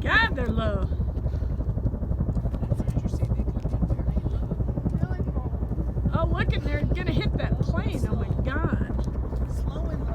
God, they're low. Oh, look, and they're gonna hit that plane. Oh my God. Slow and low.